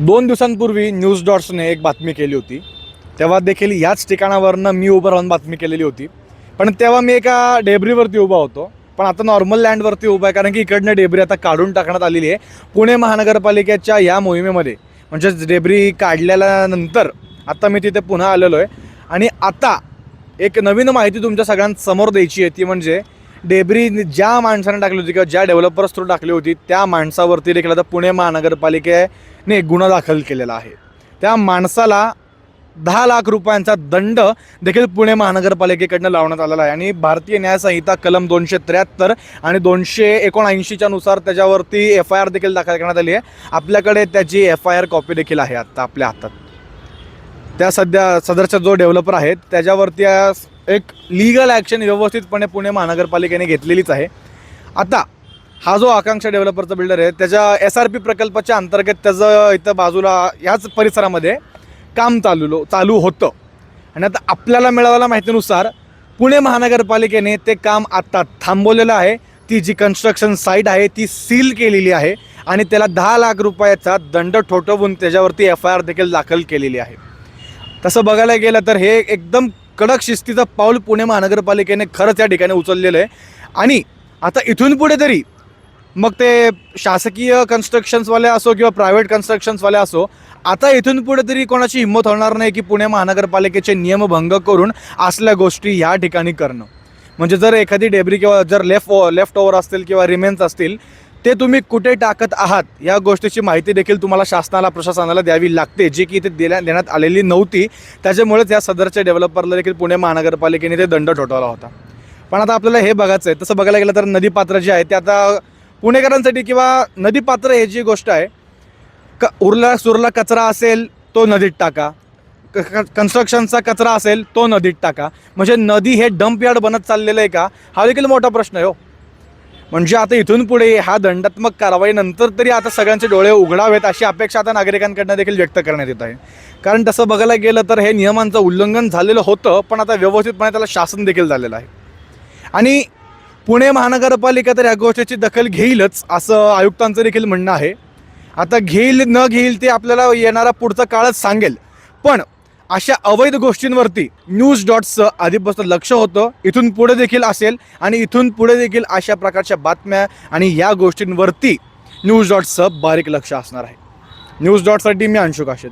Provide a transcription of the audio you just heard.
2 दिवसांपूर्वी न्यूज डॉट्सने एक बातमी केली होती. तेव्हा देखील याच ठिकाणावरनं मी उभं राहून बातमी केलेली होती. पण तेव्हा मी एका डेब्रीवरती उभा होतो. पण आता नॉर्मल लँडवरती उभा आहे, कारण की इकडनं डेब्री आता काढून टाकण्यात आलेली आहे. पुणे महानगरपालिकेच्या या मोहिमेमध्ये म्हणजेच डेब्री काढल्यानंतर आता मी तिथे पुन्हा आलेलो आहे. आणि आता एक नवीन माहिती तुमच्या सगळ्यांसमोर द्यायची आहे, ती म्हणजे डेब्री ज्या माणसाने टाकली होती किंवा ज्या डेव्हलपर्स थ्रू टाकली होती त्या माणसावरती देखील आता पुणे महानगरपालिकेने गुन्हा दाखल केलेला आहे. त्या माणसाला 10 लाख रुपयांचा दंड देखील पुणे महानगरपालिकेकडनं लावण्यात आलेला आहे. आणि भारतीय न्यायसंहिता कलम 273 आणि 279च्या नुसार त्याच्यावरती FIR देखील दाखल करण्यात आली आहे. आपल्याकडे त्याची FIR कॉपी देखील आहे आत्ता आपल्या हातात. त्या सदरचा जो डेव्हलपर आहे त्याच्यावरती एक लीगल ॲक्शन व्यवस्थितपणे पुणे महानगरपालिकेने घेतलेलीच आहे. आता हा जो आकांक्षा डेव्हलपरचा बिल्डर आहे त्याच्या SRP प्रकल्पाच्या अंतर्गत त्याचं इथं बाजूला याच परिसरामध्ये काम चालू होतं. आणि आता आपल्याला मिळालेल्या माहितीनुसार पुणे महानगरपालिकेने ते काम आत्ता थांबवलेलं आहे. ती जी कन्स्ट्रक्शन साईट आहे ती सील केलेली आहे आणि त्याला 10 लाख रुपयाचा दंड ठोठवून त्याच्यावरती FIR देखील दाखल केलेली आहे. तसं बघायला गेलं तर हे एकदम कडक शिस्तीचं पाऊल पुणे महानगरपालिकेने खरंच या ठिकाणी उचललेलं आहे. आणि आता इथून पुढे तरी मग ते शासकीय कन्स्ट्रक्शन्सवाले असो किंवा प्रायव्हेट कन्स्ट्रक्शन्सवाले असो, आता इथून पुढे तरी कोणाची हिंमत होणार नाही की पुणे महानगरपालिकेचे नियमभंग करून असल्या गोष्टी या ठिकाणी करणं. म्हणजे जर एखादी डेब्री किंवा जर लेफ्ट ओव्हर असतील किंवा रिमेन्स असतील ते तुम्ही कुठे टाकत आहात या गोष्टीची माहिती देखील तुम्हाला शासनाला प्रशासनाला द्यावी लागते, जी की इथे देण्यात आलेली नव्हती. त्याच्यामुळेच या सदरच्या डेव्हलपरला देखील पुणे महानगरपालिकेने ते दंड ठोठावला होता. पण आता आपल्याला हे बघायचं आहे. तसं बघायला गेलं तर नदीपात्र जे आहे ते आता पुणेकरांसाठी किंवा नदीपात्र हे जी गोष्ट आहे, उरला सुरला कचरा असेल तो नदीत टाका, कन्स्ट्रक्शनचा कचरा असेल तो नदीत टाका. म्हणजे नदी हे डंप यार्ड बनत चाललेलं आहे का, हा देखील मोठा प्रश्न आहे हो. म्हणजे आता इथून पुढे हा दंडात्मक कारवाईनंतर तरी आता सगळ्यांचे डोळे उघडावेत अशी अपेक्षा आता नागरिकांकडनं देखील व्यक्त करण्यात येत आहे. कारण तसं बघायला गेलं तर हे नियमांचं उल्लंघन झालेलं होतं, पण आता व्यवस्थितपणे त्याला शासन देखील झालेलं आहे. आणि पुणे महानगरपालिका तर या गोष्टीची दखल घेईलच असं आयुक्तांचं देखील म्हणणं आहे. आता घेईल न घेईल ते आपल्याला येणारा पुढचा काळच सांगेल. पण अशा अवैध गोष्टींवरती न्यूज डॉट्सचं आधीपासून लक्ष होतं, इथून पुढे देखील असेल. आणि इथून पुढे देखील अशा प्रकारच्या बातम्या आणि या गोष्टींवरती न्यूज डॉट्सचं बारीक लक्ष असणार आहे. न्यूज डॉटसाठी मी अंशु काशेत.